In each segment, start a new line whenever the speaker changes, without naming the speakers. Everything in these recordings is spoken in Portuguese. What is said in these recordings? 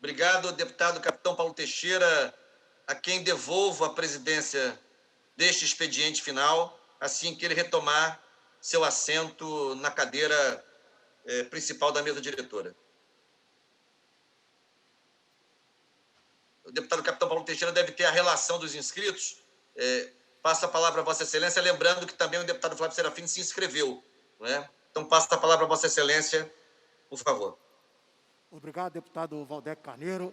Obrigado, deputado capitão Paulo Teixeira, a quem devolvo a presidência deste expediente final, assim que ele retomar seu assento na cadeira principal da mesa diretora. O deputado capitão Paulo Teixeira deve ter a relação dos inscritos. Passo a palavra a Vossa Excelência, lembrando que também o deputado Flávio Serafim se inscreveu. Não é? Então, passo a palavra a Vossa Excelência, por favor.
Obrigado, deputado Valdec Carneiro.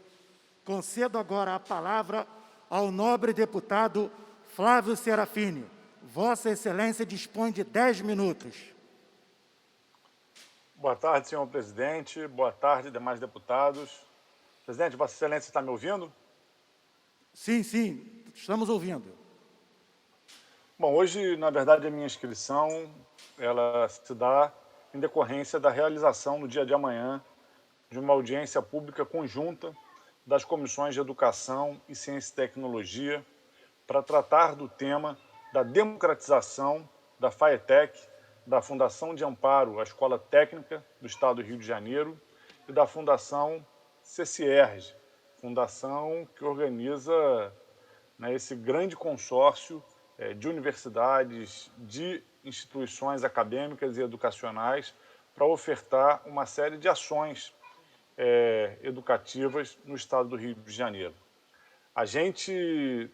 Concedo agora a palavra ao nobre deputado Flávio Serafini. Vossa Excelência dispõe de 10 minutos.
Boa tarde, senhor presidente. Boa tarde, demais deputados. Presidente, Vossa Excelência está me ouvindo?
Sim, estamos ouvindo.
Bom, hoje, na verdade, a minha inscrição ela se dá em decorrência da realização, no dia de amanhã, de uma audiência pública conjunta das comissões de Educação e Ciência e Tecnologia para tratar do tema da democratização da FAETEC, da Fundação de Amparo à Escola Técnica do Estado do Rio de Janeiro e da Fundação CCERJ, fundação que organiza esse grande consórcio de universidades, de instituições acadêmicas e educacionais para ofertar uma série de ações educativas no Estado do Rio de Janeiro. A gente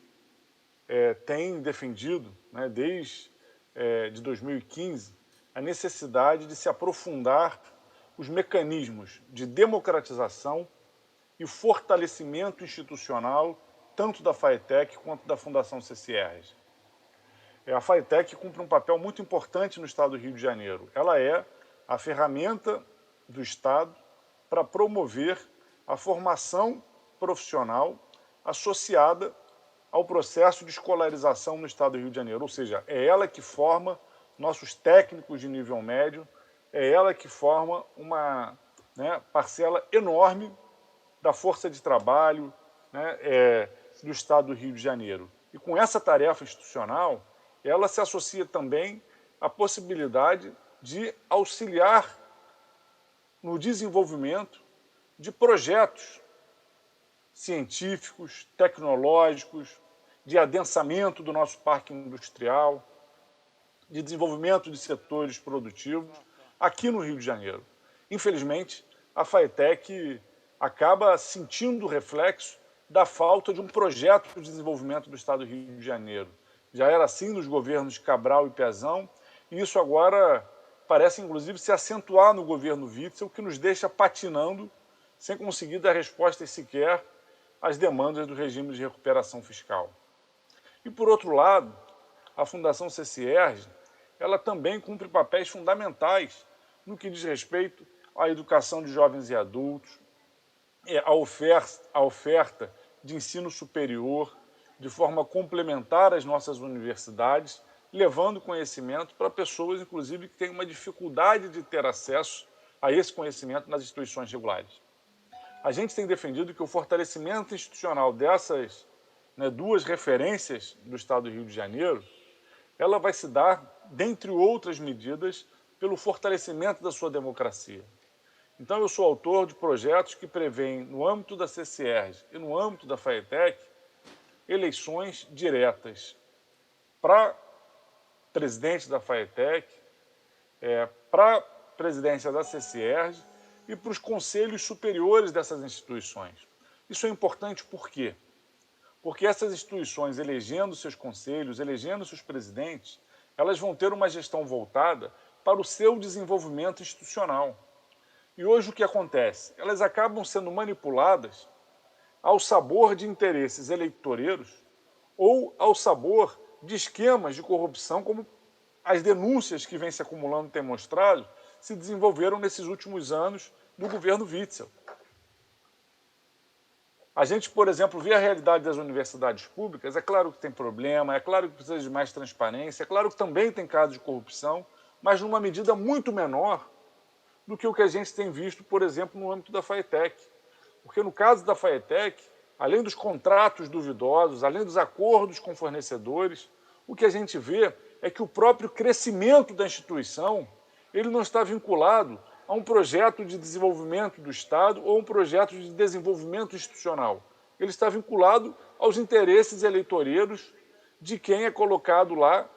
tem defendido, desde de 2015, a necessidade de se aprofundar os mecanismos de democratização e fortalecimento institucional, tanto da FAETEC quanto da Fundação CCERJ. A FAETEC cumpre um papel muito importante no Estado do Rio de Janeiro. Ela é a ferramenta do Estado para promover a formação profissional associada ao processo de escolarização no Estado do Rio de Janeiro. Ou seja, é ela que forma nossos técnicos de nível médio, é ela que forma uma parcela enorme da força de trabalho do Estado do Rio de Janeiro. E com essa tarefa institucional, ela se associa também à possibilidade de auxiliar no desenvolvimento de projetos científicos, tecnológicos, de adensamento do nosso parque industrial, de desenvolvimento de setores produtivos aqui no Rio de Janeiro. Infelizmente, a FAETEC acaba sentindo o reflexo da falta de um projeto de desenvolvimento do Estado do Rio de Janeiro. Já era assim nos governos de Cabral e Pezão, e isso agora parece, inclusive, se acentuar no governo Witzel, que nos deixa patinando sem conseguir dar respostas sequer às demandas do regime de recuperação fiscal. E, por outro lado, a Fundação CCERJ, ela também cumpre papéis fundamentais no que diz respeito à educação de jovens e adultos, à oferta de ensino superior, de forma complementar às nossas universidades, levando conhecimento para pessoas, inclusive, que têm uma dificuldade de ter acesso a esse conhecimento nas instituições regulares. A gente tem defendido que o fortalecimento institucional dessas duas referências do Estado do Rio de Janeiro, ela vai se dar, dentre outras medidas, pelo fortalecimento da sua democracia. Então, eu sou autor de projetos que prevêem, no âmbito da CCERJ e no âmbito da FAETEC, eleições diretas para presidente da FAETEC, para a presidência da CCERJ e para os conselhos superiores dessas instituições. Isso é importante por quê? Porque essas instituições, elegendo seus conselhos, elegendo seus presidentes, elas vão ter uma gestão voltada para o seu desenvolvimento institucional. E hoje o que acontece? Elas acabam sendo manipuladas ao sabor de interesses eleitoreiros ou ao sabor de esquemas de corrupção, como as denúncias que vêm se acumulando têm mostrado, se desenvolveram nesses últimos anos do governo Witzel. A gente, por exemplo, vê a realidade das universidades públicas, é claro que tem problema, é claro que precisa de mais transparência, é claro que também tem casos de corrupção, mas numa medida muito menor do que o que a gente tem visto, por exemplo, no âmbito da FAETEC. Porque no caso da FAETEC, além dos contratos duvidosos, além dos acordos com fornecedores, o que a gente vê é que o próprio crescimento da instituição ele não está vinculado a um projeto de desenvolvimento do Estado ou um projeto de desenvolvimento institucional. Ele está vinculado aos interesses eleitoreiros de quem é colocado lá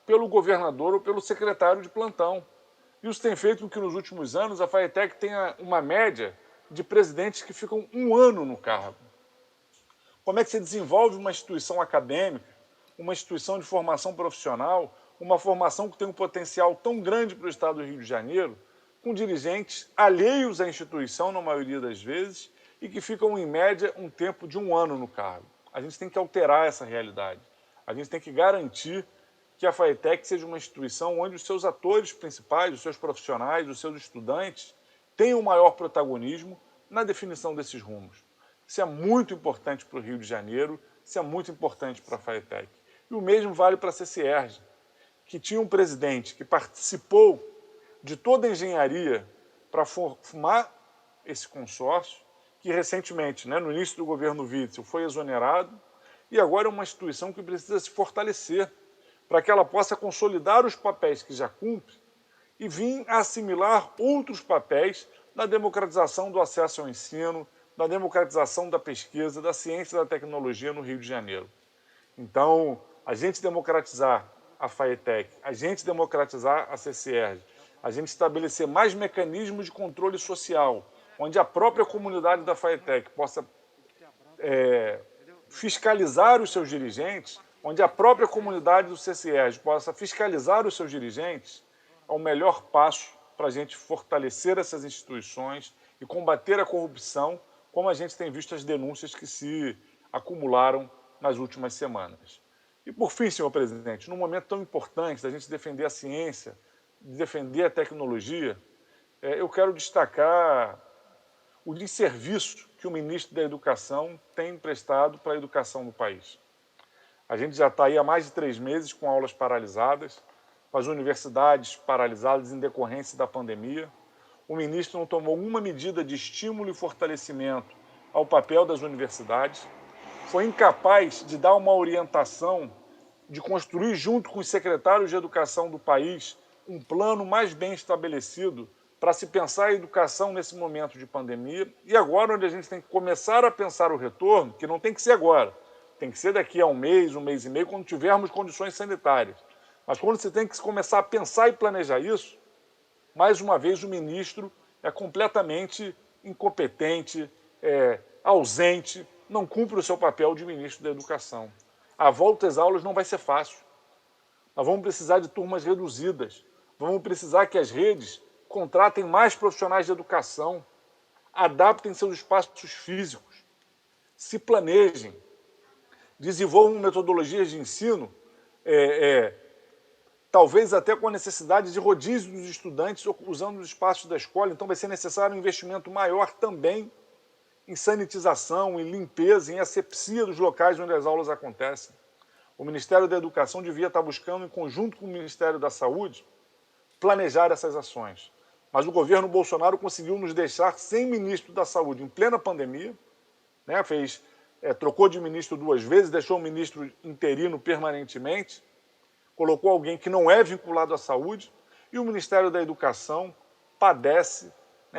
pelo governador ou pelo secretário de plantão. Isso tem feito com que, nos últimos anos, a FATEC tenha uma média de presidentes que ficam 1 ano no cargo. Como é que se desenvolve uma instituição acadêmica, uma instituição de formação profissional, uma formação que tem um potencial tão grande para o Estado do Rio de Janeiro, com dirigentes alheios à instituição, na maioria das vezes, e que ficam, em média, um tempo de 1 ano no cargo? A gente tem que alterar essa realidade. A gente tem que garantir que a FATEC seja uma instituição onde os seus atores principais, os seus profissionais, os seus estudantes, tenham maior protagonismo na definição desses rumos. Isso é muito importante para o Rio de Janeiro, isso é muito importante para a FATEC. E o mesmo vale para a CCERJ, que tinha um presidente que participou de toda a engenharia para formar esse consórcio, que recentemente, no início do governo Witzel, foi exonerado, e agora é uma instituição que precisa se fortalecer para que ela possa consolidar os papéis que já cumpre e vir a assimilar outros papéis na democratização do acesso ao ensino, na democratização da pesquisa, da ciência e da tecnologia no Rio de Janeiro. Então, a gente democratizar a FATEC, a gente democratizar a CCERJ, a gente estabelecer mais mecanismos de controle social, onde a própria comunidade da FATEC possa fiscalizar os seus dirigentes, onde a própria comunidade do CCERJ possa fiscalizar os seus dirigentes, é o melhor passo para a gente fortalecer essas instituições e combater a corrupção, como a gente tem visto as denúncias que se acumularam nas últimas semanas. E, por fim, senhor presidente, num momento tão importante da gente defender a ciência, de defender a tecnologia, eu quero destacar o desserviço que o ministro da Educação tem prestado para a educação no país. A gente já está aí há mais de 3 meses com aulas paralisadas, com as universidades paralisadas em decorrência da pandemia. O ministro não tomou uma medida de estímulo e fortalecimento ao papel das universidades, foi incapaz de dar uma orientação, de construir junto com os secretários de educação do país um plano mais bem estabelecido para se pensar a educação nesse momento de pandemia. E agora, onde a gente tem que começar a pensar o retorno, que não tem que ser agora, tem que ser daqui a um mês e meio, quando tivermos condições sanitárias. Mas quando você tem que começar a pensar e planejar isso, mais uma vez o ministro é completamente incompetente, ausente, não cumpre o seu papel de ministro da Educação. A volta às aulas não vai ser fácil. Nós vamos precisar de turmas reduzidas, vamos precisar que as redes contratem mais profissionais de educação, adaptem seus espaços físicos, se planejem, desenvolvam metodologias de ensino, talvez até com a necessidade de rodízio dos estudantes usando os espaços da escola. Então vai ser necessário um investimento maior também em sanitização, em limpeza, em asepsia dos locais onde as aulas acontecem. O Ministério da Educação devia estar buscando, em conjunto com o Ministério da Saúde, planejar essas ações. Mas o governo Bolsonaro conseguiu nos deixar sem ministro da Saúde em plena pandemia, trocou de ministro 2 vezes, deixou o ministro interino permanentemente, colocou alguém que não é vinculado à saúde, e o Ministério da Educação padece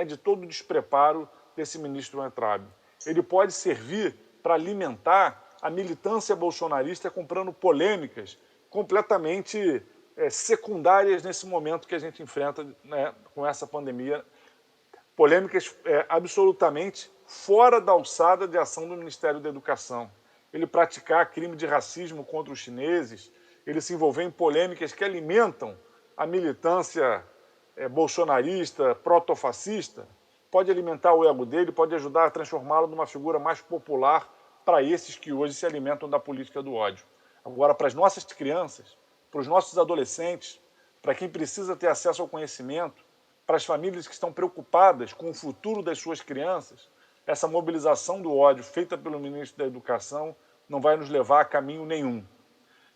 de todo o despreparo desse ministro Weintraub. Ele pode servir para alimentar a militância bolsonarista comprando polêmicas completamente secundárias nesse momento que a gente enfrenta com essa pandemia, polêmicas absolutamente fora da alçada de ação do Ministério da Educação. Ele praticar crime de racismo contra os chineses, ele se envolver em polêmicas que alimentam a militância bolsonarista, protofascista, pode alimentar o ego dele, pode ajudar a transformá-lo numa figura mais popular para esses que hoje se alimentam da política do ódio. Agora, para as nossas crianças, para os nossos adolescentes, para quem precisa ter acesso ao conhecimento, para as famílias que estão preocupadas com o futuro das suas crianças, essa mobilização do ódio feita pelo ministro da Educação não vai nos levar a caminho nenhum.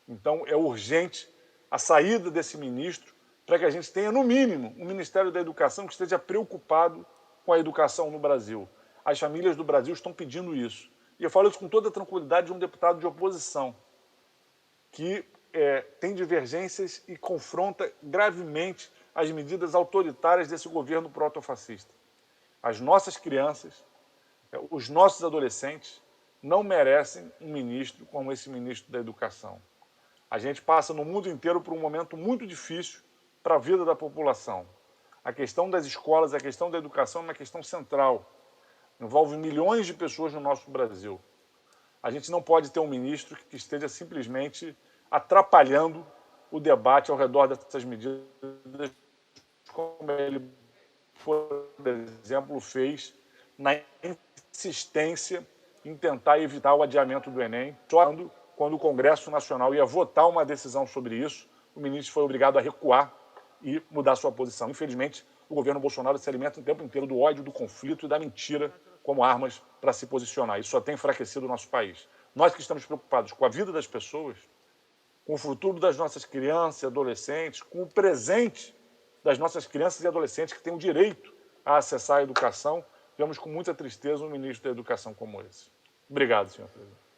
Então, é urgente a saída desse ministro para que a gente tenha, no mínimo, um Ministério da Educação que esteja preocupado com a educação no Brasil. As famílias do Brasil estão pedindo isso. E eu falo isso com toda a tranquilidade de um deputado de oposição, que tem divergências e confronta gravemente as medidas autoritárias desse governo protofascista. As nossas crianças, os nossos adolescentes não merecem um ministro como esse ministro da Educação. A gente passa no mundo inteiro por um momento muito difícil para a vida da população. A questão das escolas, a questão da educação é uma questão central. Envolve milhões de pessoas no nosso Brasil. A gente não pode ter um ministro que esteja simplesmente atrapalhando o debate ao redor dessas medidas, como ele, por exemplo, fez na insistência em tentar evitar o adiamento do Enem. Quando o Congresso Nacional ia votar uma decisão sobre isso, o ministro foi obrigado a recuar e mudar sua posição. Infelizmente, o governo Bolsonaro se alimenta o tempo inteiro do ódio, do conflito e da mentira como armas para se posicionar. Isso só tem enfraquecido o nosso país. Nós que estamos preocupados com a vida das pessoas, com o futuro das nossas crianças e adolescentes, com o presente das nossas crianças e adolescentes que têm o direito a acessar a educação, vemos com muita tristeza um ministro da Educação como esse. Obrigado, senhor presidente.